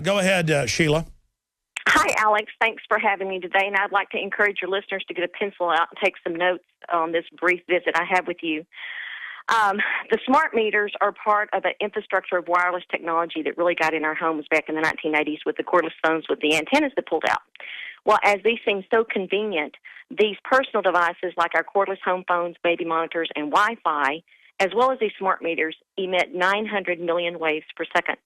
Go ahead, Sheila. Hi, Alex. Thanks for having me today, and I'd like to encourage your listeners to get a pencil out and take some notes on this brief visit I have with you. The smart meters are part of an infrastructure of wireless technology that really got in our homes back in the 1980s with the cordless phones with the antennas that pulled out. Well, as these seem so convenient, these personal devices like our cordless home phones, baby monitors, and Wi-Fi, as well as these smart meters, emit 900 million waves per second.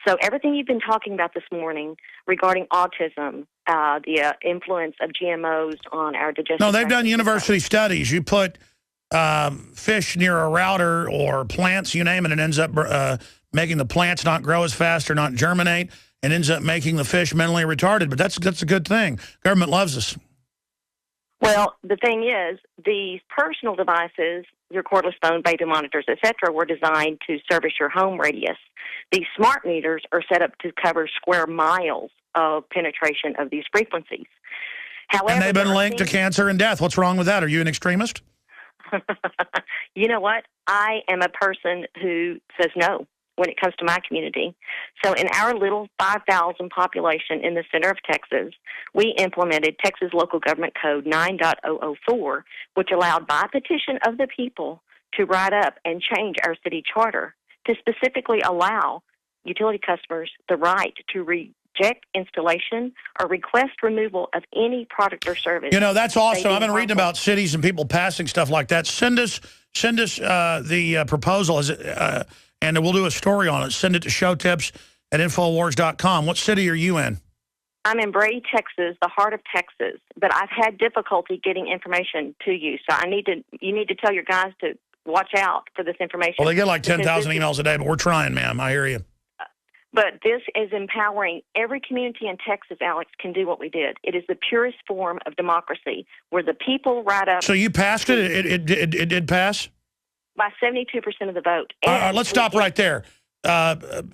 So everything you've been talking about this morning regarding autism, the influence of GMOs on our digestive... No, they've done university studies. You put fish near a router or plants, you name it, and ends up making the plants not grow as fast or not germinate, and ends up making the fish mentally retarded. But that's a good thing. Government loves us. Well, the thing is, these personal devices, your cordless phone, baby monitors, etc., were designed to service your home radius. These smart meters are set up to cover square miles of penetration of these frequencies. However, and they've been linked to cancer and death. What's wrong with that? Are you an extremist? You know what? I am a person who says no when it comes to my community. So in our little 5,000 population in the center of Texas, we implemented Texas Local Government Code 9.004, which allowed by petition of the people to write up and change our city charter to specifically allow utility customers the right to reject installation or request removal of any product or service. You know, that's awesome. I've been reading about cities and people passing stuff like that. Send us the proposal. And we'll do a story on it. Send it to showtips@infowars.com. What city are you in? I'm in Brady, Texas, the heart of Texas, but I've had difficulty getting information to you. So you need to tell your guys to watch out for this information. Well, they get like 10,000 emails a day, but we're trying, ma'am. I hear you. But this is empowering. Every community in Texas, Alex, can do what we did. It is the purest form of democracy, where the people write up. So you passed it? It did pass? By 72% of the vote. Let's stop right there.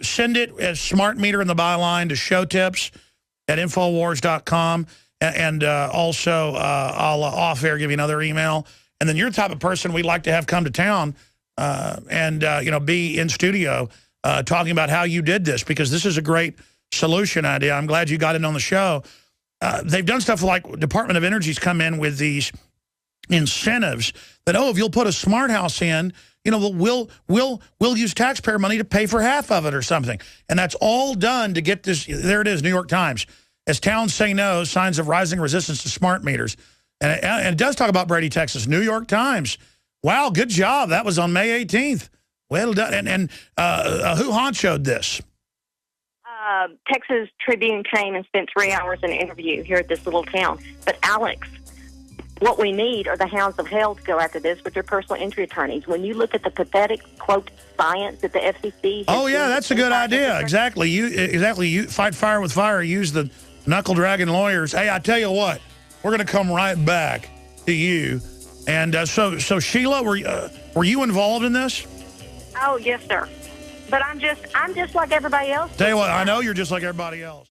Send it as smart meter in the byline to showtips@infowars.com. And also, I'll off-air give you another email. And then you're the type of person we'd like to have come to town and be in studio talking about how you did this, because this is a great solution idea. I'm glad you got it on the show. They've done stuff like Department of Energy's come in with these incentives that, if you'll put a smart house in, we'll use taxpayer money to pay for half of it or something. And that's all done to get this. There it is, New York Times. As towns say no, signs of rising resistance to smart meters. And it does talk about Brady, Texas. New York Times. Wow, good job. That was on May 18th. Well done. And who honchoed this? Texas Tribune came and spent 3 hours in an interview here at this little town. But Alex, what we need are the hounds of hell to go after this with their personal injury attorneys. When you look at the pathetic, quote, science that the FCC... Oh, yeah, that's a good idea. Exactly. You fight fire with fire. Use the knuckle-dragging lawyers. Hey, I tell you what, we're going to come right back to you. And so Sheila, were you involved in this? Oh, yes, sir. But I'm just like everybody else. Tell you what, I know you're just like everybody else.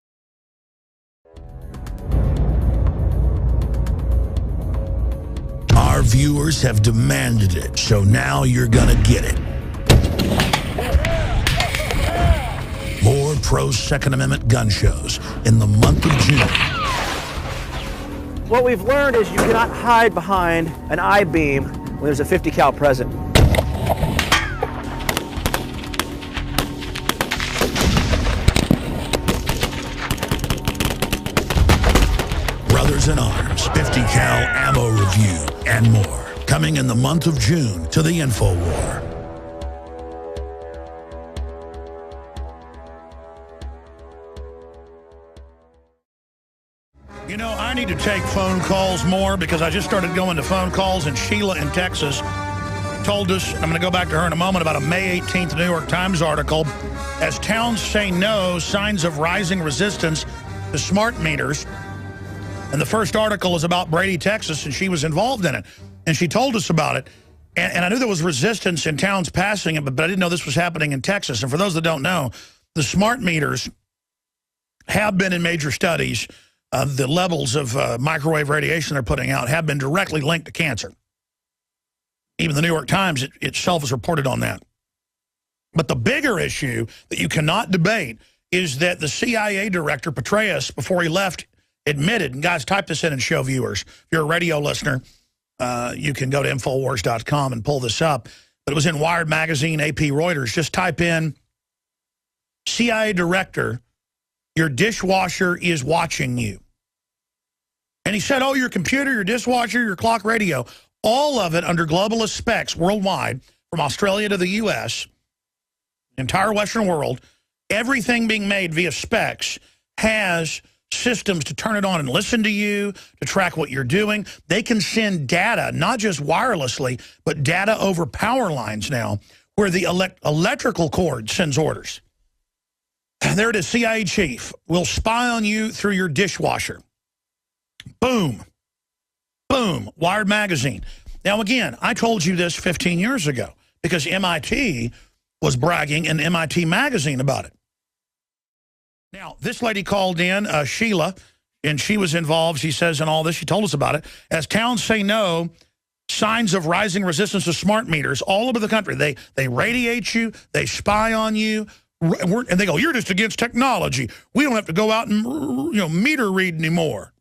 Our viewers have demanded it, so now you're gonna get it. More pro-Second Amendment gun shows in the month of June. What we've learned is you cannot hide behind an I-beam when there's a 50 cal present. Brothers in Arms, 50 cal ammo review, and more. Coming in the month of June to the InfoWar. You know, I need to take phone calls more because I just started going to phone calls, and Sheila in Texas told us, and I'm going to go back to her in a moment, about a May 18th New York Times article, as towns say no, signs of rising resistance to smart meters. And the first article is about Brady, Texas, and she was involved in it. And she told us about it. And I knew there was resistance in towns passing it, but I didn't know this was happening in Texas. And for those that don't know, the smart meters have been in major studies. The levels of microwave radiation they're putting out have been directly linked to cancer. Even the New York Times itself has reported on that. But the bigger issue that you cannot debate is that the CIA director, Petraeus, before he left, admitted, and guys, type this in and show viewers. If you're a radio listener, you can go to Infowars.com and pull this up. But it was in Wired Magazine, AP, Reuters. Just type in CIA director, your dishwasher is watching you. And he said, oh, your computer, your dishwasher, your clock, radio, all of it under globalist specs worldwide, from Australia to the U.S., the entire Western world, everything being made via specs has systems to turn it on and listen to you, to track what you're doing. They can send data, not just wirelessly, but data over power lines now, where the electrical cord sends orders. And there it is, CIA chief will spy on you through your dishwasher. Boom. Boom. Wired Magazine. Now, again, I told you this 15 years ago because MIT was bragging in MIT Magazine about it. Now, this lady called in, Sheila, and she was involved, she says, in all this. She told us about it. As towns say no, signs of rising resistance to smart meters all over the country. They radiate you. They spy on you. And they go, you're just against technology. We don't have to go out and meter read anymore.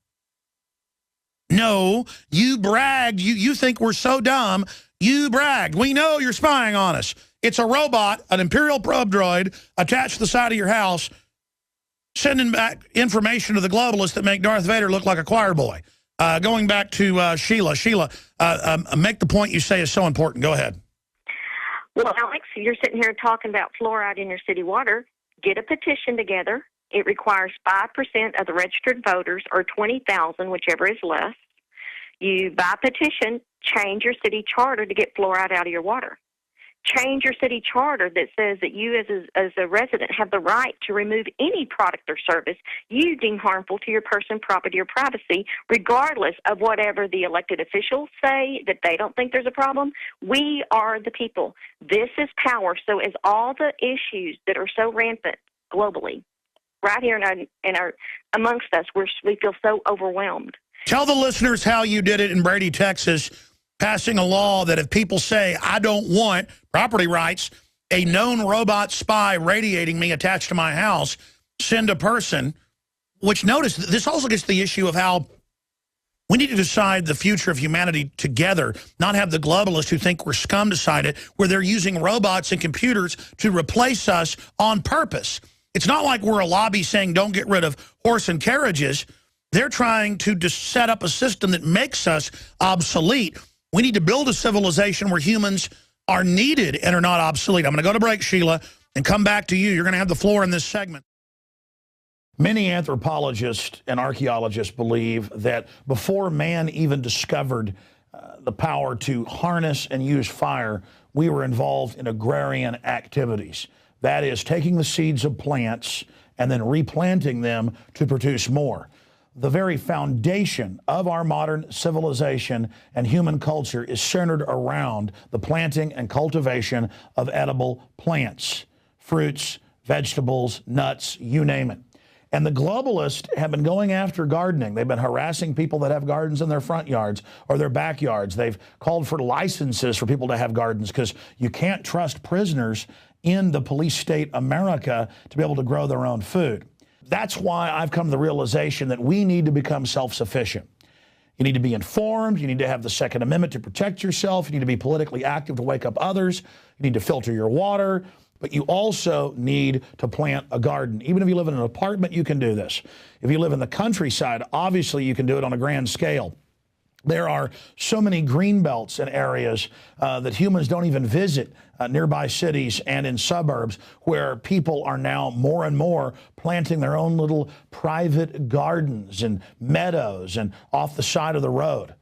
No, you bragged. You think we're so dumb. You bragged. We know you're spying on us. It's a robot, an Imperial probe droid attached to the side of your house, sending back information to the globalists that make Darth Vader look like a choir boy. Going back to Sheila. Sheila, make the point you say is so important. Go ahead. Well, Alex, you're sitting here talking about fluoride in your city water. Get a petition together. It requires 5% of the registered voters, or 20,000, whichever is less. You, by petition, change your city charter to get fluoride out of your water. Change your city charter that says that you as a resident have the right to remove any product or service you deem harmful to your person, property, or privacy, regardless of whatever the elected officials say, that they don't think there's a problem. We are the people. This is power. So as all the issues that are so rampant globally, right here in our amongst us, we feel so overwhelmed. Tell the listeners how you did it in Brady, Texas, passing a law that if people say, I don't want property rights, a known robot spy radiating me attached to my house, send a person, which notice, this also gets to the issue of how we need to decide the future of humanity together, not have the globalists who think we're scum decide it, where they're using robots and computers to replace us on purpose. It's not like we're a lobby saying don't get rid of horse and carriages. They're trying to just set up a system that makes us obsolete. We need to build a civilization where humans are needed and are not obsolete. I'm going to go to break, Sheila, and come back to you. You're going to have the floor in this segment. Many anthropologists and archaeologists believe that before man even discovered the power to harness and use fire, we were involved in agrarian activities. That is, taking the seeds of plants and then replanting them to produce more. The very foundation of our modern civilization and human culture is centered around the planting and cultivation of edible plants, fruits, vegetables, nuts, you name it. And the globalists have been going after gardening. They've been harassing people that have gardens in their front yards or their backyards. They've called for licenses for people to have gardens because you can't trust prisoners in the police state America to be able to grow their own food. That's why I've come to the realization that we need to become self-sufficient. You need to be informed. You need to have the Second Amendment to protect yourself. You need to be politically active to wake up others. You need to filter your water. But you also need to plant a garden. Even if you live in an apartment, you can do this. If you live in the countryside, obviously you can do it on a grand scale. There are so many green belts in areas that humans don't even visit, nearby cities and in suburbs, where people are now more and more planting their own little private gardens and meadows and off the side of the road.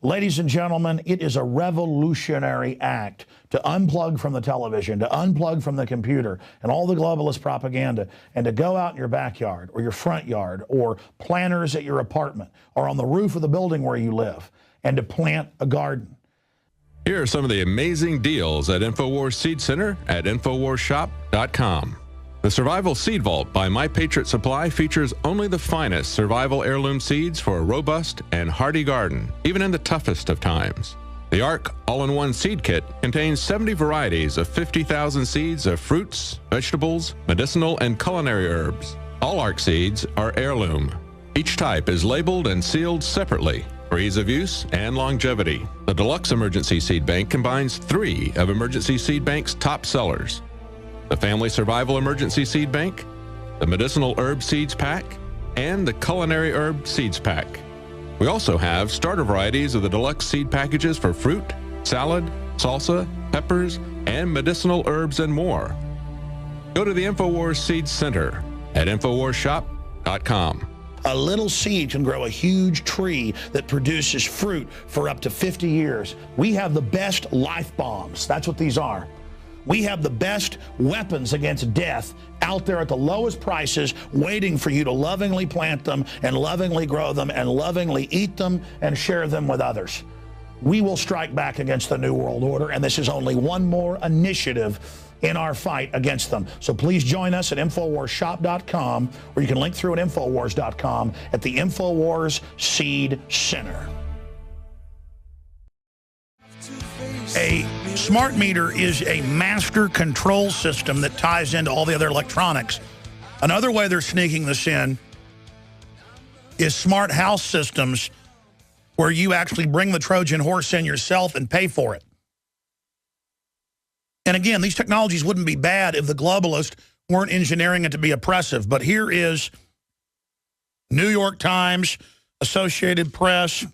Ladies and gentlemen, it is a revolutionary act to unplug from the television, to unplug from the computer and all the globalist propaganda, and to go out in your backyard or your front yard or planters at your apartment or on the roof of the building where you live, and to plant a garden. Here are some of the amazing deals at InfoWars Seed Center at InfoWarsShop.com. The Survival Seed Vault by My Patriot Supply features only the finest survival heirloom seeds for a robust and hardy garden, even in the toughest of times. The ARC All-in-One Seed Kit contains 70 varieties of 50,000 seeds of fruits, vegetables, medicinal, and culinary herbs. All ARC seeds are heirloom. Each type is labeled and sealed separately for ease of use and longevity. The Deluxe Emergency Seed Bank combines 3 of Emergency Seed Bank's top sellers: the Family Survival Emergency Seed Bank, the Medicinal Herb Seeds Pack, and the Culinary Herb Seeds Pack. We also have starter varieties of the deluxe seed packages for fruit, salad, salsa, peppers, and medicinal herbs and more. Go to the InfoWars Seed Center at InfoWarsShop.com. A little seed can grow a huge tree that produces fruit for up to 50 years. We have the best life bombs. That's what these are. We have the best weapons against death out there at the lowest prices, waiting for you to lovingly plant them and lovingly grow them and lovingly eat them and share them with others. We will strike back against the New World Order, and this is only one more initiative in our fight against them. So please join us at InfoWarsShop.com, or you can link through at Infowars.com at the InfoWars Seed Center. A smart meter is a master control system that ties into all the other electronics. Another way they're sneaking this in is smart house systems, where you actually bring the Trojan horse in yourself and pay for it. And again, these technologies wouldn't be bad if the globalists weren't engineering it to be oppressive. But here is New York Times, Associated Press,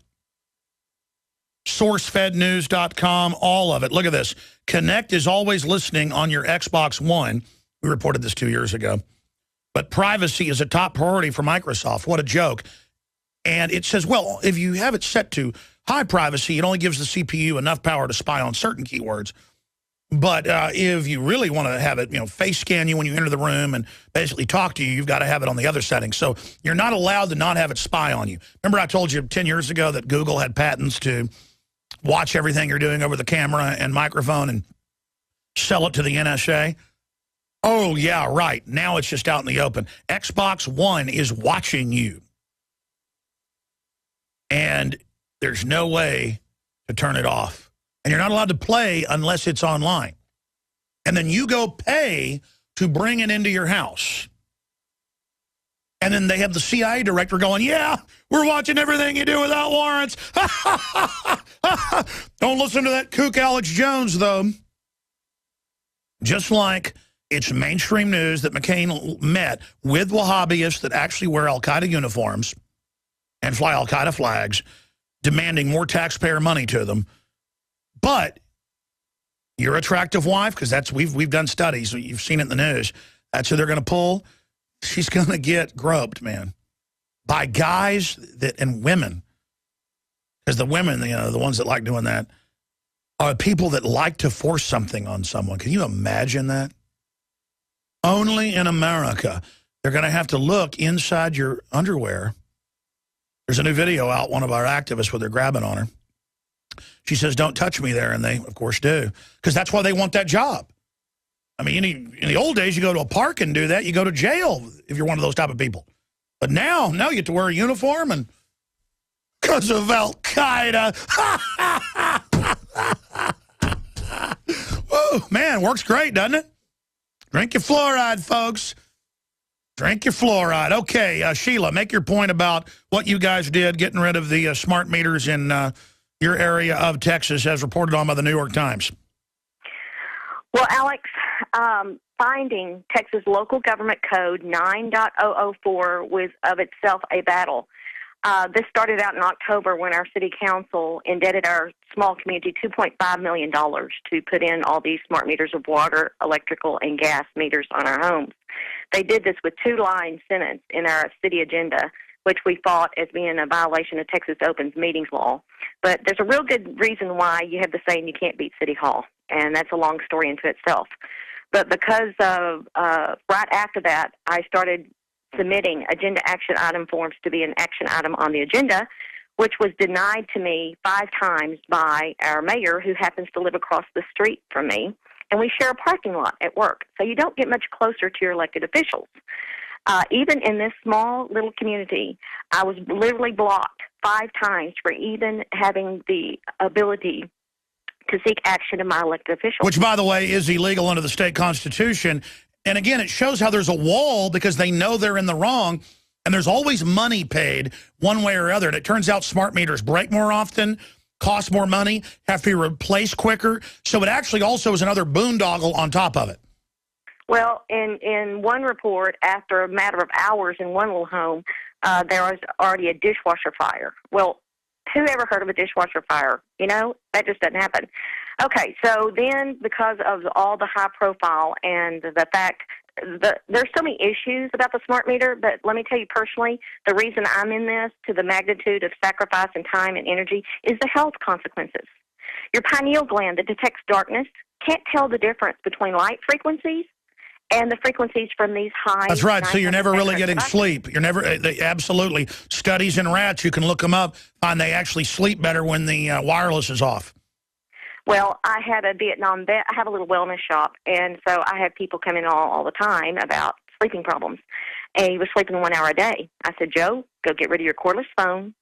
SourceFedNews.com, all of it. Look at this. Connect is always listening on your Xbox One. We reported this 2 years ago. But privacy is a top priority for Microsoft. What a joke. And it says, well, if you have it set to high privacy, it only gives the CPU enough power to spy on certain keywords. But if you really want to have it, face scan you when you enter the room and basically talk to you, you've got to have it on the other settings. So you're not allowed to not have it spy on you. Remember I told you 10 years ago that Google had patents to watch everything you're doing over the camera and microphone and sell it to the NSA? Oh, yeah, right. Now it's just out in the open. Xbox One is watching you. And there's no way to turn it off. And you're not allowed to play unless it's online. And then you go pay to bring it into your house. And then they have the CIA director going, yeah, we're watching everything you do without warrants. Don't listen to that kook Alex Jones, though. Just like it's mainstream news that McCain met with Wahhabis that actually wear al-Qaeda uniforms and fly al-Qaeda flags, demanding more taxpayer money to them. But your attractive wife, because that's we've done studies, you've seen it in the news, that's who they're going to pull. She's going to get groped, man, by guys that and women. Because the women, the ones that like doing that, are people that like to force something on someone. Can you imagine that? Only in America, they're going to have to look inside your underwear. There's a new video out, one of our activists, where they're grabbing on her. She says, don't touch me there, and they, of course, do. Because that's why they want that job. I mean, in the old days, you go to a park and do that. You go to jail if you're one of those type of people. But now you get to wear a uniform, and because of al-Qaeda. Whoa, man, works great, doesn't it? Drink your fluoride, folks. Drink your fluoride. Okay, Sheila, make your point about what you guys did getting rid of the smart meters in your area of Texas, as reported on by the New York Times. Well, Alex, finding Texas Local Government Code 9.004 was of itself a battle. This started out in October when our city council indebted our small community $2.5 million to put in all these smart meters of water, electrical, and gas meters on our homes. They did this with 2-line sentence in our city agenda, which we fought as being a violation of Texas Opens Meetings Law. But there's a real good reason why you have the saying you can't beat City Hall, and that's a long story into itself. But because of right after that, I started submitting agenda action item forms to be an action item on the agenda, which was denied to me 5 times by our mayor, who happens to live across the street from me, and we share a parking lot at work. So you don't get much closer to your elected officials. Even in this small little community, I was literally blocked 5 times for even having the ability to seek action of my elected officials. Which, by the way, is illegal under the state constitution. And again, it shows how there's a wall because they know they're in the wrong, and there's always money paid one way or other. And it turns out smart meters break more often, cost more money, have to be replaced quicker. So it actually also is another boondoggle on top of it. Well, in one report, after a matter of hours in one little home, there was already a dishwasher fire. Well, who ever heard of a dishwasher fire? You know, that just doesn't happen. Okay, so then because of all the high profile and the fact that there's so many issues about the smart meter, but let me tell you personally, the reason I'm in this to the magnitude of sacrifice and time and energy is the health consequences. Your pineal gland that detects darkness can't tell the difference between light frequencies and the frequencies from these high... That's right, so you're never really getting sleep. You're never, absolutely. Studies in rats, you can look them up, find they actually sleep better when the wireless is off. Well, I had a Vietnam vet. I have a little wellness shop, and so I have people come in all the time about sleeping problems. And he was sleeping 1 hour a day. I said, Joe, go get rid of your cordless phone,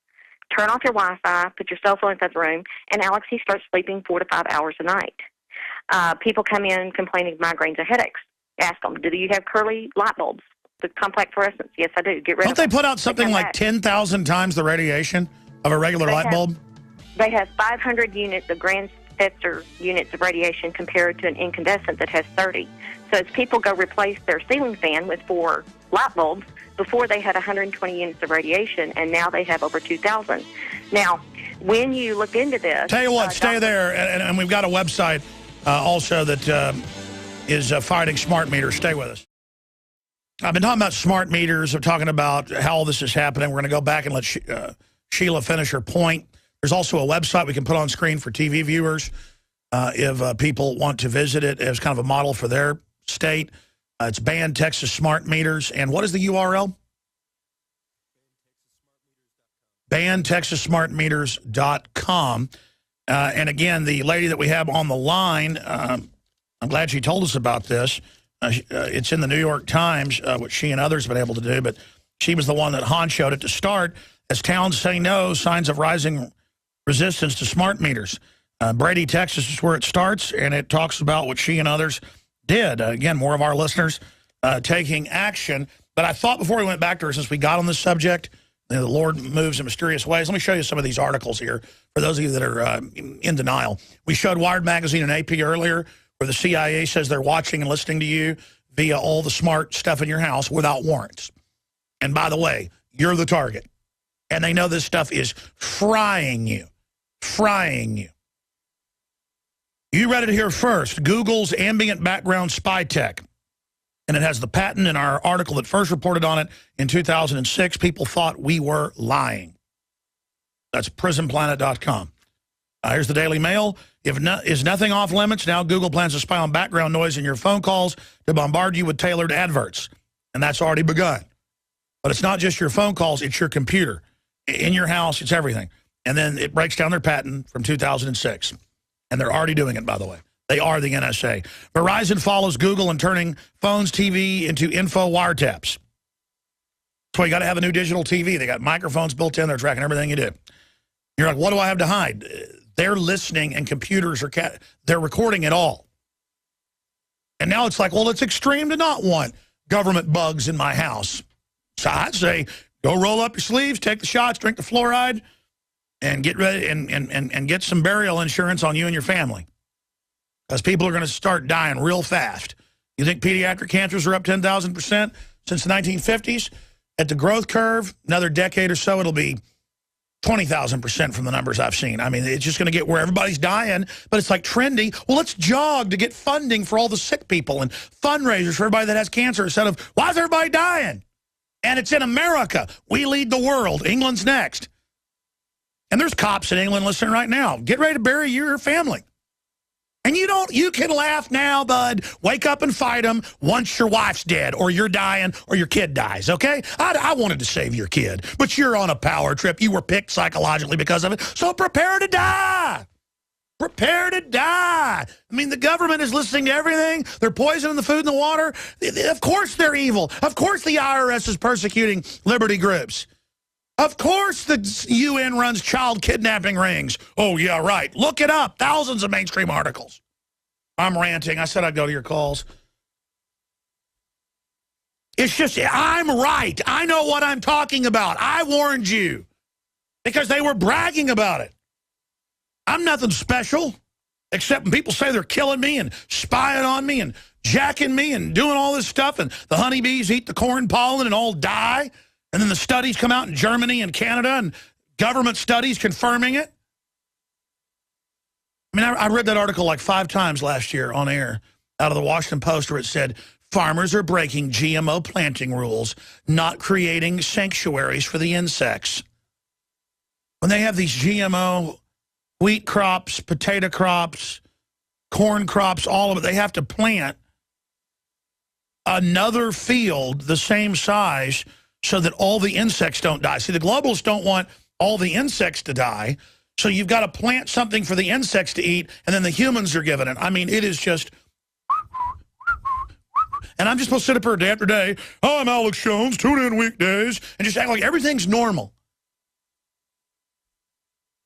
turn off your Wi-Fi, put your cell phone inside the room, and Alex, he starts sleeping 4 to 5 hours a night. People come in complaining of migraines and headaches. Ask them, do you have curly light bulbs? The compact fluorescents? Yes, I do. Get rid of them. Don't they put out something like 10,000 times the radiation of a regular light bulb? They have 500 units of Grand Spectre units of radiation compared to an incandescent that has 30. So as people go replace their ceiling fan with 4 light bulbs, before they had 120 units of radiation, and now they have over 2,000. Now, when you look into this... Tell you what, stay there, and we've got a website also that... is fighting smart meters. Stay with us. I've been talking about smart meters. I'm talking about how all this is happening. We're going to go back and let Sheila finish her point. There's also a website we can put on screen for TV viewers if people want to visit it as kind of a model for their state. It's Ban Texas Smart Meters. And what is the URL? BanTexasSmartMeters.com. And again, the lady that we have on the line... I'm glad she told us about this. It's in the New York Times, what she and others have been able to do, but she was the one that honchoed it to start. As towns say no, signs of rising resistance to smart meters. Brady, Texas is where it starts, and it talks about what she and others did. Again, more of our listeners taking action. But I thought before we went back to her, since we got on this subject, the Lord moves in mysterious ways. Let me show you some of these articles here for those of you that are in denial. We showed Wired Magazine and AP earlier, where the CIA says they're watching and listening to you via all the smart stuff in your house without warrants. And by the way, you're the target. And they know this stuff is frying you. Frying you. You read it here first. Google's ambient background spy tech. And it has the patent in our article that first reported on it in 2006. People thought we were lying. That's prisonplanet.com. Here's the Daily Mail. Is nothing off limits? Now Google plans to spy on background noise in your phone calls to bombard you with tailored adverts. And that's already begun. But it's not just your phone calls, it's your computer. In your house, it's everything. And then it breaks down their patent from 2006. And they're already doing it, by the way. They are the NSA. Verizon follows Google in turning phones, TV into info wiretaps. That's why you got to have a new digital TV. They got microphones built in. They're tracking everything you do. You're like, what do I have to hide? They're listening, and computers are they're recording it all. And now it's like, well, it's extreme to not want government bugs in my house. So I'd say go roll up your sleeves, take the shots, drink the fluoride, and get ready and get some burial insurance on you and your family. Because people are going to start dying real fast. You think pediatric cancers are up 10,000% since the 1950s? At the growth curve, another decade or so, it'll be 20,000% from the numbers I've seen. I mean, it's just going to get where everybody's dying, but it's like trendy. Well, let's jog to get funding for all the sick people and fundraisers for everybody that has cancer instead of, why is everybody dying? And it's in America. We lead the world. England's next. And there's cops in England listening right now. Get ready to bury your family. And you can laugh now, bud. Wake up and fight them once your wife's dead or you're dying or your kid dies, okay? I wanted to save your kid, but you're on a power trip. You were picked psychologically because of it, so prepare to die. Prepare to die. I mean, the government is listening to everything. They're poisoning the food and the water. Of course they're evil. Of course the IRS is persecuting liberty groups. Of course the UN runs child kidnapping rings. Oh, yeah, right. Look it up. Thousands of mainstream articles. I'm ranting. I said I'd go to your calls. It's just, I'm right. I know what I'm talking about. I warned you because they were bragging about it. I'm nothing special, except when people say they're killing me and spying on me and jacking me and doing all this stuff, and the honeybees eat the corn pollen and all die, and then the studies come out in Germany and Canada and government studies confirming it. I mean, I read that article like 5 times last year on air out of the Washington Post where it said, farmers are breaking GMO planting rules, not creating sanctuaries for the insects. When they have these GMO wheat crops, potato crops, corn crops, all of it, they have to plant another field the same size so that all the insects don't die. See, the globalists don't want all the insects to die, so you've got to plant something for the insects to eat, and then the humans are given it. I mean, it is just... And I'm just supposed to sit up here day after day, oh, I'm Alex Jones, tune in weekdays, and just act like everything's normal.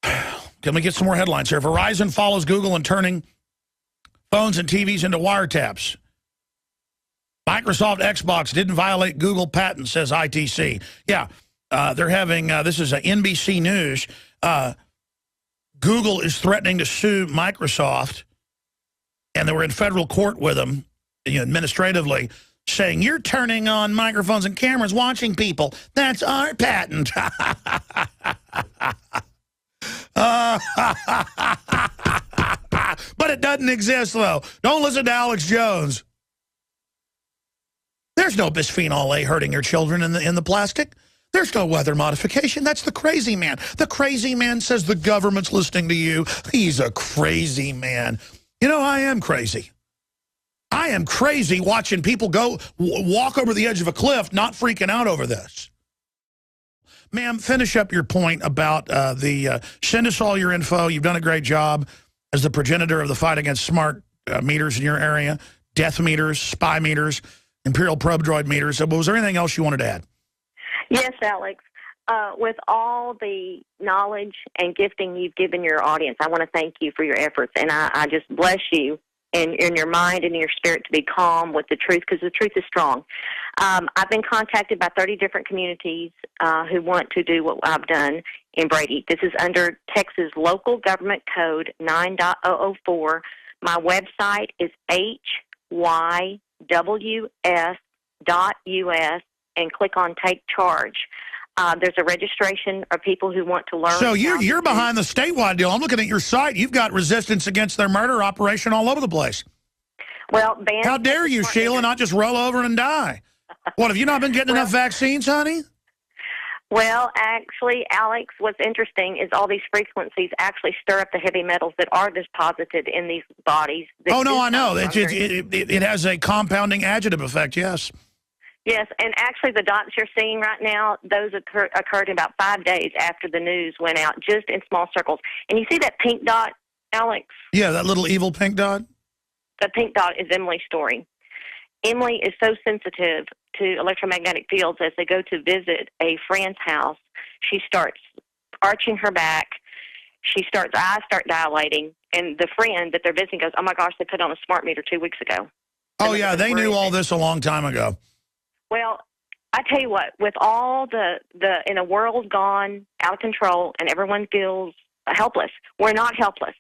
Can we get some more headlines here? Verizon follows Google in turning phones and TVs into wiretaps. Microsoft Xbox didn't violate Google patent, says ITC. Yeah, they're having, this is NBC News. Google is threatening to sue Microsoft, and they were in federal court with them, administratively, saying, you're turning on microphones and cameras, watching people. That's our patent. But it doesn't exist, though. Don't listen to Alex Jones. There's no bisphenol A hurting your children in the plastic. There's no weather modification. That's the crazy man. The crazy man says the government's listening to you. He's a crazy man. You know, I am crazy. I am crazy watching people go walk over the edge of a cliff, not freaking out over this. Ma'am, finish up your point about send us all your info. You've done a great job as the progenitor of the fight against smart meters in your area, death meters, spy meters, Imperial probe droid meters. So was there anything else you wanted to add? Yes, Alex. With all the knowledge and gifting you've given your audience, I want to thank you for your efforts, and I just bless you in your mind and in your spirit to be calm with the truth, because the truth is strong. I've been contacted by 30 different communities who want to do what I've done in Brady. This is under Texas Local Government Code 9.004. My website is hyws.us, and click on Take Charge. There's a registration of people who want to learn. So you're behind the statewide deal. I'm looking at your site. You've got resistance against their murder operation all over the place. Well, how dare you, Sheila, not just roll over and die? What, have you not been getting enough vaccines, honey? Well, actually, Alex, what's interesting is all these frequencies actually stir up the heavy metals that are deposited in these bodies. Oh, no, I know. It has a compounding additive effect, yes. Yes, and actually the dots you're seeing right now, those occurred about 5 days after the news went out, just in small circles. And you see that pink dot, Alex? Yeah, that little evil pink dot? The pink dot is Emily's story. Emily is so sensitive to electromagnetic fields. As they go to visit a friend's house, she starts arching her back. Eyes start dilating, and the friend that they're visiting goes, oh, my gosh, they put on a smart meter 2 weeks ago. Oh, yeah, they knew all this a long time ago. Well, I tell you what, with all the in a world gone out of control and everyone feels helpless, we're not helpless.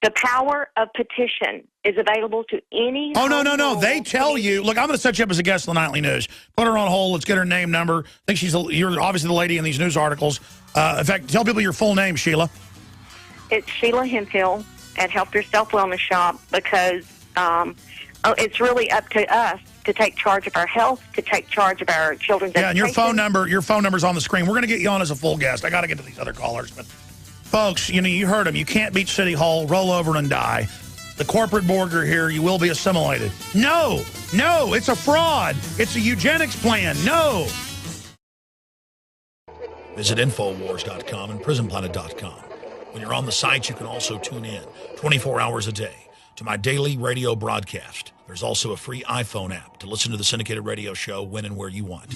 The power of petition is available to any... Oh, no. They tell you... Look, I'm going to set you up as a guest on the Nightly News. Put her on hold. Let's get her name, number. I think you're obviously the lady in these news articles. In fact, tell people your full name, Sheila. It's Sheila Hemphill at Help Yourself Wellness Shop, because it's really up to us to take charge of our health, to take charge of our children's education. And your phone number's on the screen. We're going to get you on as a full guest. I got to get to these other callers, but folks, you heard them. You can't beat City Hall. Roll over and die. The corporate border here, you will be assimilated. No, it's a fraud. It's a eugenics plan. No. Visit Infowars.com and PrisonPlanet.com. When you're on the site, you can also tune in 24 hours a day to my daily radio broadcast. There's also a free iPhone app to listen to the syndicated radio show when and where you want.